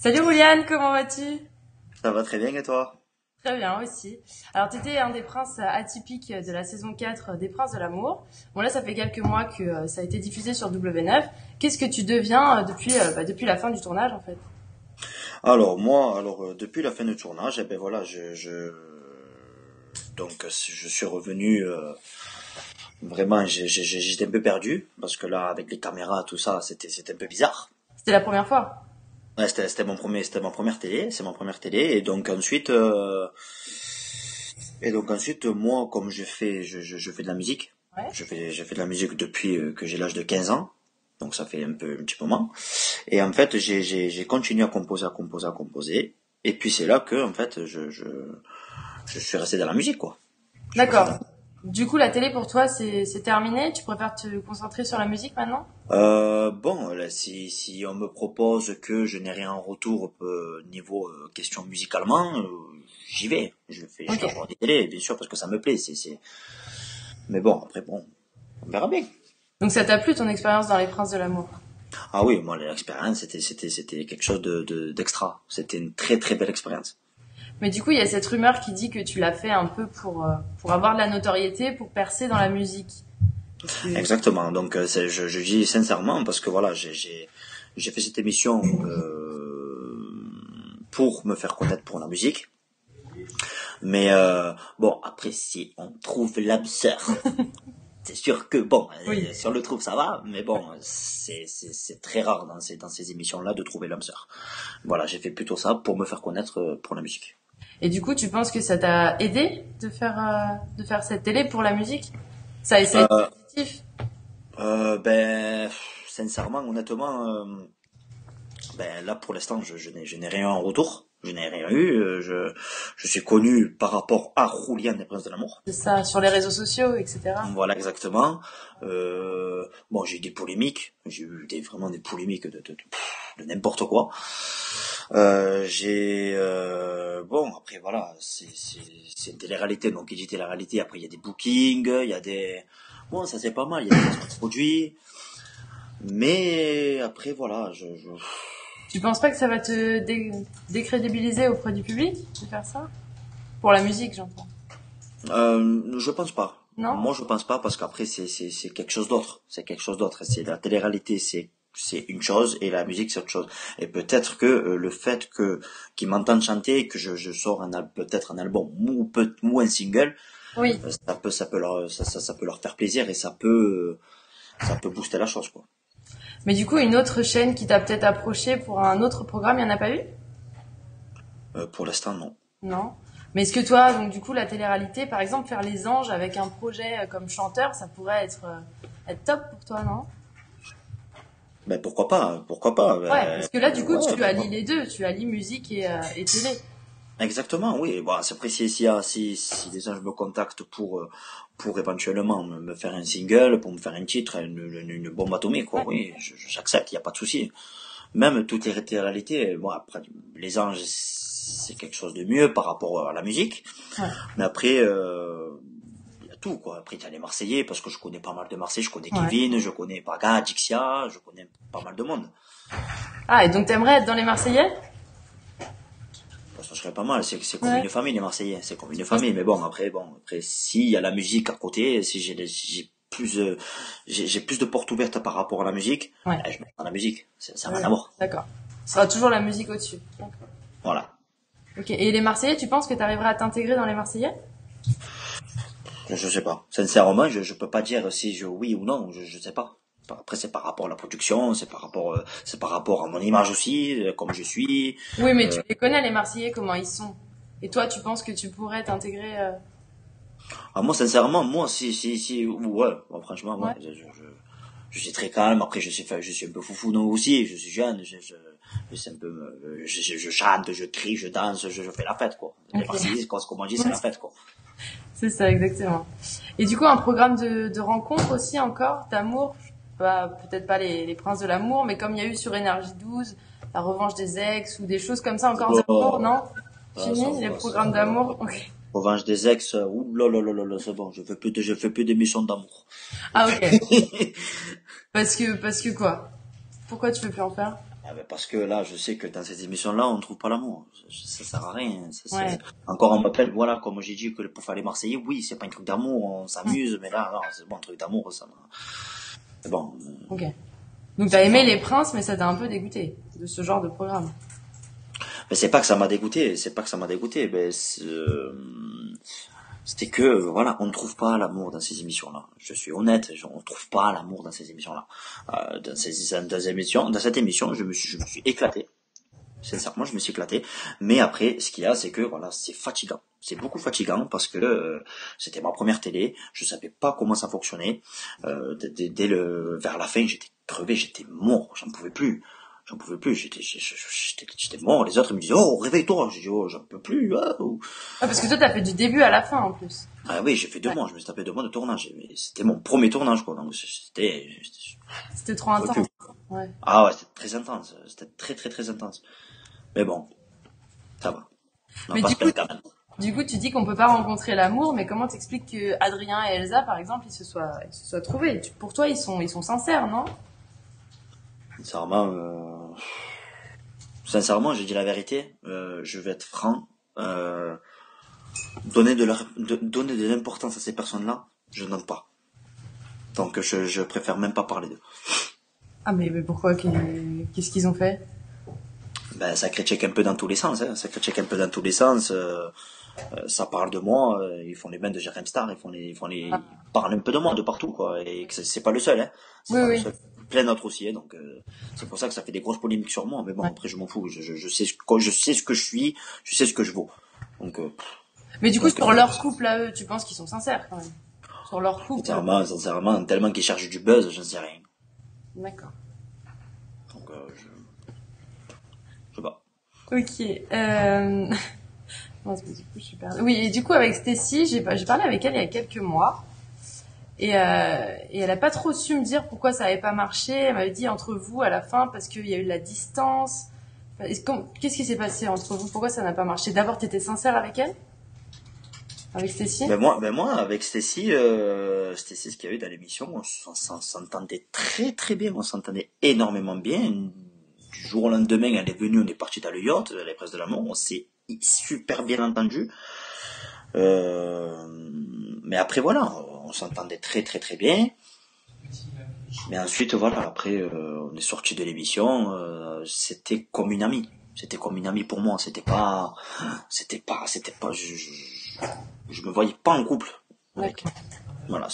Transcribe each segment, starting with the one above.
Salut Rouliane, comment vas-tu? Ça va très bien et toi? Très bien aussi. Alors t'étais un des princes atypiques de la saison 4 des Princes de l'amour. Bon là ça fait quelques mois que ça a été diffusé sur W9. Qu'est-ce que tu deviens depuis la fin du tournage en fait? Alors moi, depuis la fin du tournage, eh ben voilà, je suis revenu vraiment, j'étais un peu perdu parce que là avec les caméras tout ça, c'était un peu bizarre. C'était la première fois. Ouais, c'était ma première télé, c'est ma première télé et donc ensuite moi comme je fais de la musique, Ouais. je fais de la musique depuis que j'ai l'âge de 15 ans. Donc ça fait un petit moment. Et en fait, j'ai continué à composer, à composer, à composer. Et puis c'est là que, en fait, je suis resté dans la musique, quoi. Je suis resté D'accord. dans... Du coup la télé pour toi c'est terminé. Tu préfères te concentrer sur la musique maintenant? Bon, là, si on me propose que je n'ai rien en retour niveau question musicalement, j'y vais. Je Ok. vais avoir des télés, bien sûr, parce que ça me plaît. Mais bon, après, bon, on verra bien. Donc ça t'a plu ton expérience dans les Princes de l'amour? Ah oui, moi, l'expérience, c'était quelque chose d'extra. C'était une très, très belle expérience. Mais du coup il y a cette rumeur qui dit que tu l'as fait un peu pour avoir de la notoriété, pour percer dans la musique. Est-ce que Exactement. Donc je dis sincèrement parce que voilà, j'ai fait cette émission pour me faire connaître pour la musique. Mais bon, après si on trouve l'âme sœur, c'est sûr que bon, oui. si on le trouve ça va, mais bon, c'est très rare dans ces émissions-là de trouver l'âme sœur. Voilà, j'ai fait plutôt ça pour me faire connaître pour la musique. Et du coup, tu penses que ça t'a aidé de faire cette télé pour la musique? Ça a été Euh, positif? ben sincèrement, honnêtement. Ben là pour l'instant je n'ai rien en retour, je n'ai rien eu, je suis connu par rapport à Julian des Princes de l'amour. C'est ça, sur les réseaux sociaux, etc. Voilà exactement. Bon j'ai eu des polémiques, j'ai eu vraiment des polémiques de n'importe quoi. Bon après voilà c'est une télé-réalité donc il dit télé-réalité après il y a des bookings, il y a des bon ça c'est pas mal, il y a des produits mais après voilà Tu penses pas que ça va te décrédibiliser auprès du public de faire ça? Pour la musique, j'entends. Je pense pas. Non? Moi, je pense pas parce qu'après c'est quelque chose d'autre. C'est quelque chose d'autre. C'est la télé-réalité, c'est une chose et la musique c'est autre chose. Et peut-être que le fait que qu'ils m'entendent chanter, que je sors peut-être un album ou un single, Oui. ça peut leur faire plaisir et ça peut booster la chose quoi. Mais du coup, une autre chaîne qui t'a peut-être approché pour un autre programme, il y en a pas eu? Pour l'instant non. Non. Mais est-ce que toi, donc du coup, la télé-réalité, par exemple, faire les anges avec un projet comme chanteur, ça pourrait être top pour toi, non? Ben pourquoi pas. Ouais, parce que là, du coup, Ouais, tu allies les deux, tu allies musique et télé. exactement, oui. Bon, c'est après si des gens me contactent pour éventuellement me faire un single, pour me faire un titre, une bombe atomique, quoi. Ouais. Oui, j'accepte, il y a pas de souci. Même toutes les réalités, bon après les anges c'est quelque chose de mieux par rapport à la musique, Ouais. mais après il y a tout quoi. Après il y a les Marseillais parce que je connais pas mal de Marseillais, je connais Ouais. Kevin, je connais Paga, Dixia, je connais pas mal de monde. Ah, et donc t'aimerais être dans les Marseillais? Bon, ça serait pas mal, c'est comme Ouais. une famille les Marseillais, c'est comme une famille, mais bon après s'il y a la musique à côté, si j'ai plus j'ai plus de portes ouvertes par rapport à la musique, Ouais. je mets dans la musique, ça n'a Ouais. rien à voir. D'accord. Ce sera toujours la musique au-dessus. D'accord. Voilà. Ok. Et les Marseillais, tu penses que t'arriveras à t'intégrer dans les Marseillais? Je sais pas. Sincèrement, je peux pas dire si je oui ou non, je sais pas. Après c'est par rapport à la production, c'est par rapport à mon image aussi, comme je suis. Oui, mais tu Euh, les connais, les Marseillais, comment ils sont. Et toi, tu penses que tu pourrais t'intégrer moi sincèrement, moi si ouais, bon, franchement ouais, Ouais. je suis très calme. Après je suis un peu foufou non aussi, je suis jeune, je suis un peu je chante, je crie, je danse, je fais la fête quoi. Les Ok. Marseillais, comme on dit, c'est la fête quoi. C'est ça, exactement. Et du coup, un programme de rencontre aussi encore, d'amour. Peut-être pas les Princes de l'amour, mais comme il y a eu sur Énergie 12, la revanche des ex ou des choses comme ça, encore d'amour, Oh, non? ça Fini, les va, ça programmes va. d'amour. Ok. Revanche des ex, ouh là là, c'est bon, je fais plus d'émissions d'amour. Ah, ok. Parce que quoi? Pourquoi tu veux plus en faire? Ah ben parce que là, je sais que dans ces émissions-là, on ne trouve pas l'amour. Ça sert à rien. Ouais. Encore, on m'appelle, voilà, comme j'ai dit, que pour faire les Marseillais, oui, c'est pas un truc d'amour, on Mm. s'amuse, mais là, non, c'est bon, un truc d'amour, ça. C'est bon, Ok. Donc t'as c'est aimé pas. Les Princes, mais ça t'a un peu dégoûté de ce genre de programme. Mais c'est pas que ça m'a dégoûté, c'est pas que ça m'a dégoûté, mais c'était que, voilà, on ne trouve pas l'amour dans ces émissions-là. Je suis honnête, on ne trouve pas l'amour dans ces émissions-là. Dans cette émission, je me suis éclaté. Sincèrement, je me suis éclaté. Mais après, ce qu'il y a, c'est que voilà, c'est fatigant. C'est beaucoup fatigant parce que c'était ma première télé. Je savais pas comment ça fonctionnait. Vers la fin, j'étais crevé, j'étais mort, j'en pouvais plus. J'en pouvais plus, j'étais mort. Les autres ils me disaient, oh, réveille-toi. J'ai dit, oh, j'en peux plus. Ah, oh. Ah, parce que toi, t'as fait du début à la fin, en plus. Ah oui, j'ai fait 2 mois. Je me suis tapé 2 mois de tournage. Mais c'était mon premier tournage, quoi. Donc C'était trop j'en pouvais intense. plus. Ouais. Ah ouais, c'était très intense. C'était très très très intense. Mais bon, ça va. On va Mais pas se plaindre quand même. du coup, tu dis qu'on peut pas rencontrer l'amour, mais comment t'expliques que Adrien et Elsa, par exemple, ils se soient trouvés? Pour toi, ils sont sincères, non? Sincèrement, sincèrement, j'ai dit la vérité. Je vais être franc. Donner de l'importance à ces personnes-là, je n'aime pas. Donc je préfère même pas parler d'eux. Ah, mais pourquoi? Qu'est-ce qu'ils ont fait? Ben ça critique un peu dans tous les sens. Hein. Ça critique un peu dans tous les sens. Ça parle de moi. Ils font les bains de Jérém Star. Ils parlent un peu de moi de partout, quoi. Et que c'est pas le seul. Hein. C'est Oui, pas le oui. seul. Plein d'autres aussi. Hein. Donc c'est pour ça que ça fait des grosses polémiques sur moi. Mais bon, Ouais. après je m'en fous. Je sais je sais ce que je suis. Je sais ce que je vaux. Donc Mais du coup, donc sur leur couple à eux, tu penses qu'ils sont sincères, quand même? Sur leur couple. sincèrement, tellement qu'ils cherchent du buzz, j'en sais rien. D'accord. Donc je sais pas. Ok. Non, parce que du coup, je suis perdue. Oui, et du coup, avec Stécie, j'ai parlé avec elle il y a quelques mois. Et elle a pas trop su me dire pourquoi ça avait pas marché. Elle m'avait dit entre vous à la fin parce qu'il y a eu de la distance. Qu'est-ce qui s'est passé entre vous? Pourquoi ça n'a pas marché? D'abord, t'étais sincère avec elle? Avec Stécie? Ben moi, avec Stacy, Stacy, ce qu'il y a eu dans l'émission, on s'entendait très très bien, on s'entendait énormément bien. Du jour au lendemain, elle est venue, on est parti dans le yacht, la presse de l'amour, on s'est super bien entendu. Mais après voilà, on s'entendait très très très bien. Mais ensuite voilà, après on est sorti de l'émission, c'était comme une amie. C'était comme une amie pour moi, je me voyais pas en couple avec. D'accord. Voilà,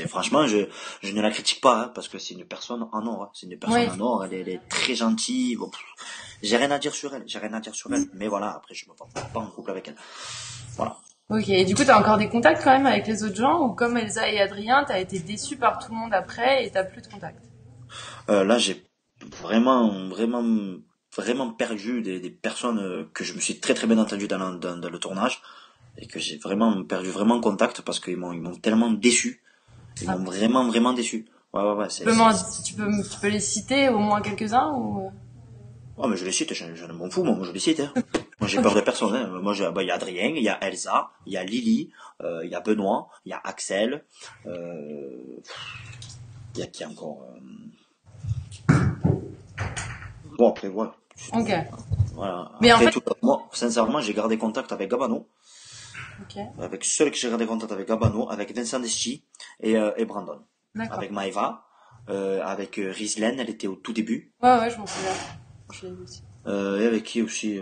franchement, je ne la critique pas, hein, parce que c'est une personne en or, hein. C'est une personne Oui. en or, elle est très gentille, bon, j'ai rien à dire sur elle, mais voilà, après, je me vois pas en couple avec elle. Voilà. Ok. Et du coup, t'as encore des contacts quand même avec les autres gens ou comme Elsa et Adrien, t'as été déçu par tout le monde après et t'as plus de contact? Là, j'ai vraiment perdu des personnes que je me suis très très bien entendu dans le tournage et que j'ai vraiment perdu vraiment contact parce qu'ils m'ont tellement déçu. Ils Ah. m'ont vraiment déçu. Ouais, Tu peux les citer au moins quelques-uns ou? Oh, mais je les cite, je m'en fous, moi je les cite. Hein. Moi j'ai peur de personne. Hein. Moi, il y a Adrien, il y a Elsa, il y a Lily, il y a Benoît, il y a Axel, il y a qui encore Bon, après, voilà. Ok. Voilà. Mais en Après, fait, moi, sincèrement, j'ai gardé contact avec Gabano. ok. Avec seul que j'ai gardé contact avec Gabano, avec Vincent Deschi et Brandon. D'accord. Avec Maeva, avec Rizlen, elle était au tout début. Ouais, je m'en souviens. Je l'ai vu aussi. Et avec qui aussi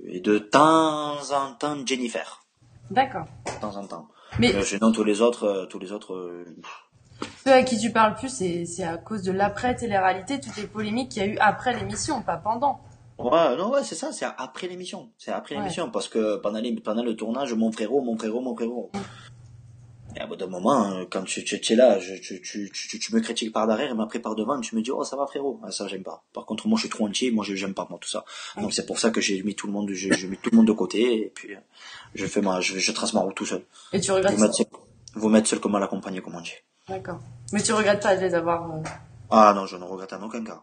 et de temps en temps Jennifer. D'accord. De temps en temps. Mais Sinon tous les autres ceux à qui tu parles plus, c'est à cause de l'après télé-réalité, toutes les polémiques qu'il y a eu après l'émission, pas pendant. ouais, non, ouais, c'est ça, c'est après l'émission. C'est après Ouais. l'émission parce que pendant le tournage, mon frérot. Et à bout d'un moment, quand tu es là, tu me critiques par derrière, mais après par devant, tu me dis, oh, ça va, frérot. Ah, ça, j'aime pas. Par contre, moi, je suis trop entier, moi, j'aime pas, moi, tout ça. Ouais. Donc, c'est pour ça que j'ai mis tout le monde, j'ai mis tout le monde de côté, et puis, je trace ma route tout seul. Et tu regrettes ça. Vous mettre seul comme à l'accompagner, comme on dit. D'accord. Mais tu regrettes pas de les avoir. Ah, non, je ne regrette en aucun cas.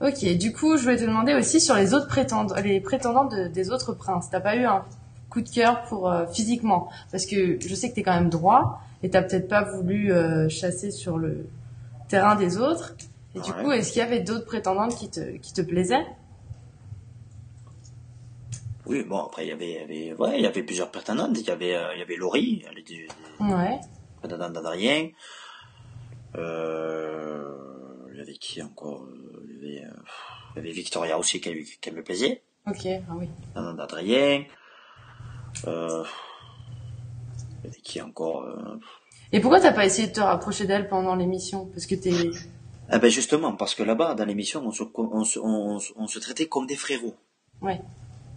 Ok. Du coup, je voulais te demander aussi sur les autres les prétendants des autres princes. T'as pas eu un coup de cœur pour physiquement? Parce que je sais que t'es quand même droit et t'as peut-être pas voulu chasser sur le terrain des autres. Et du Ouais. coup, est-ce qu'il y avait d'autres prétendantes qui te plaisaient? Oui, bon, après, il y avait plusieurs prétendantes. Il y avait Laurie, elle était Ouais. prétendante d'Adrien. Il y avait qui encore? Il y avait Victoria aussi qui me plaisait. Ok, ah oui. Prétendante d'Adrien. Euh, il y avait qui encore? Et pourquoi t'as pas essayé de te rapprocher d'elle pendant l'émission? Parce que t'es... Eh ben justement, parce que là-bas, dans l'émission, on se traitait comme des frérots. Ouais.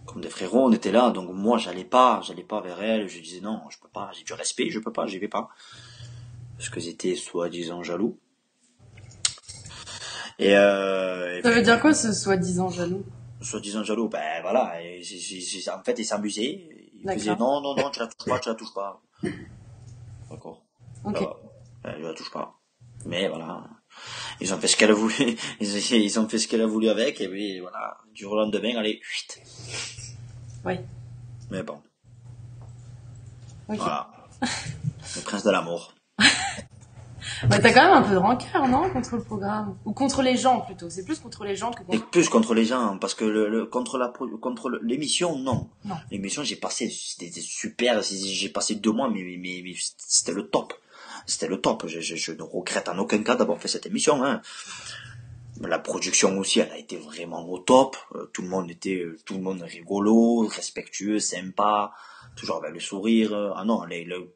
Comme des frérots, on était là, donc moi, j'allais pas vers elle, je disais non, je peux pas, j'ai du respect, je peux pas, j'y vais pas. Parce que j'étais soi-disant jaloux. Et Ça veut puis, dire quoi, ce soi-disant jaloux? soi-disant jaloux, ben voilà, en fait, ils s'amusaient, ils faisaient D'accord. non, tu la touches pas. D'accord. Ok. Je la touche pas. Mais voilà. Ils ont fait ce qu'elle a voulu, ils ont fait ce qu'elle a voulu avec, et puis voilà, du jour au lendemain, allez, chuit. Oui. Mais bon, Ok. voilà. Le prince de l'amour. Bah, t'as quand même un peu de rancœur, non, contre le programme? Ou contre les gens, plutôt. C'est plus contre les gens que Et contre... plus contre les gens, parce que l'émission, non. Non. L'émission, c'était super, j'ai passé 2 mois, mais c'était le top. C'était le top. Je ne regrette en aucun cas d'avoir fait cette émission, hein. La production aussi, elle a été vraiment au top. Tout le monde rigolo, respectueux, sympa, toujours avec le sourire. Ah non,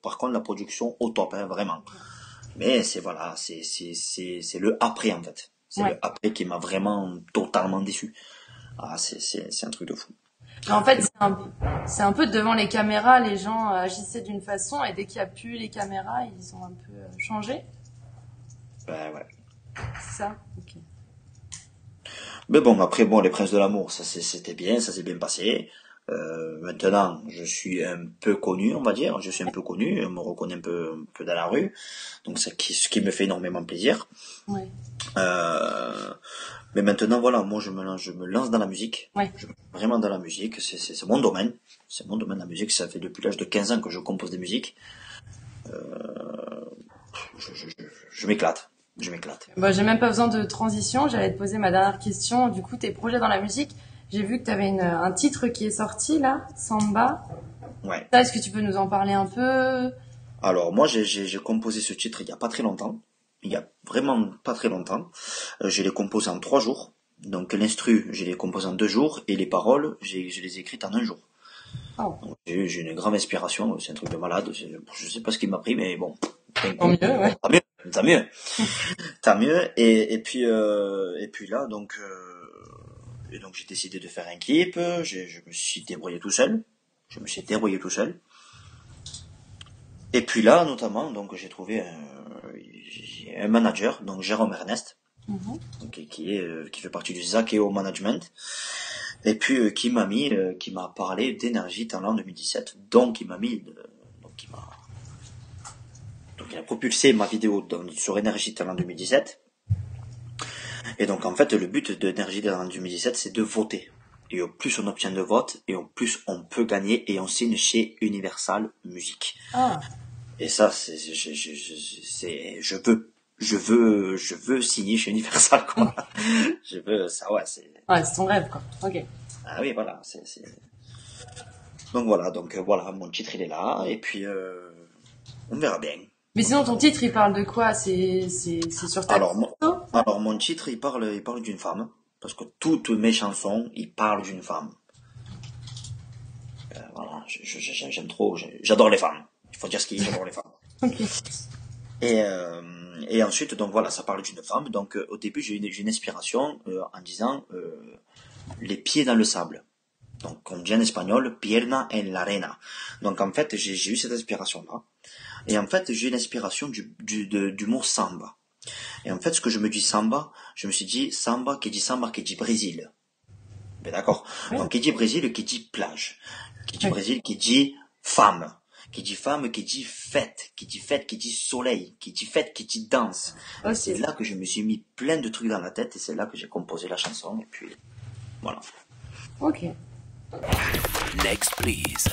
par contre, la production au top, hein, vraiment. Mais c'est le après, en fait. C'est Ouais. le après qui m'a vraiment totalement déçu. Ah, c'est un truc de fou. Mais en fait, c'est un peu devant les caméras, les gens agissaient d'une façon, et dès qu'il n'y a plus les caméras, ils ont un peu changé. Ben ouais. C'est ça? Ok. Mais bon, après, bon, les Princes de l'amour, c'était bien, ça s'est bien passé. Maintenant, je suis un peu connu, on va dire. Je suis un peu connu, on me reconnaît un peu dans la rue. Donc, ce qui me fait énormément plaisir. Ouais. Mais maintenant, voilà, moi, je me lance dans la musique. Ouais. Vraiment dans la musique. C'est mon domaine. C'est mon domaine, la musique. Ça fait depuis l'âge de 15 ans que je compose des musiques. Je m'éclate. Je m'éclate. Bah, j'ai même pas besoin de transition. J'allais te poser ma dernière question. Du coup, tes projets dans la musique. J'ai vu que tu avais un titre qui est sorti là, Samba. Ouais. Ça, est-ce que tu peux nous en parler un peu? Alors, moi, j'ai composé ce titre il y a pas très longtemps. Il y a vraiment pas très longtemps. Je l'ai composé en 3 jours. Donc, l'instru, je l'ai composé en 2 jours. Et les paroles, je les ai écrites en 1 jour. Oh. Donc, j'ai une grande inspiration. C'est un truc de malade. Je sais pas ce qui m'a pris, mais bon. Tant mieux, ouais. Tant mieux. Tant mieux. Tant mieux. Et puis là, donc j'ai décidé de faire un clip. Je me suis débrouillé tout seul. Et puis là, notamment, donc j'ai trouvé un manager, donc Jérôme Ernest, Mhm. donc, qui fait partie du Zakeo Management, et puis qui m'a parlé d'Énergie Talent 2017, donc il a propulsé ma vidéo sur Énergie Talent 2017. Et donc en fait, le but d'Énergie Talent 2017, c'est de voter. Et au plus on obtient de votes, et au plus on peut gagner, et on signe chez Universal Music. Ah. Et ça, je veux signer chez Universal, quoi. Je veux, ça, ouais, Ouais, c'est ton rêve, quoi. Ok. ah oui, voilà, donc voilà, mon titre, il est là, et puis, on verra bien. Mais sinon, ton titre, il parle de quoi? C'est sur ta Alors, photo? mon titre, il parle d'une femme, parce que toutes mes chansons, ils parlent d'une femme. Voilà, j'aime trop, j'adore les femmes. Il faut dire ce qu'il y a, j'adore les femmes. Ok. Et ensuite, donc voilà, ça parle d'une femme. Donc au début, j'ai une inspiration en disant les pieds dans le sable. Donc on dit en espagnol pierna en la arena. Donc en fait, j'ai eu cette inspiration-là. Et en fait, j'ai une inspiration du mot samba. Et en fait, ce que je me dis samba, je me suis dit samba, qui dit Brésil. Ben d'accord. Oui. Donc qui dit Brésil, qui dit plage. Qui dit Oui. Brésil, qui dit femme. Qui dit femme, qui dit fête, qui dit soleil, qui dit fête, qui dit danse. Ok. Et c'est là que je me suis mis plein de trucs dans la tête et c'est là que j'ai composé la chanson et puis voilà. Ok. Next, please.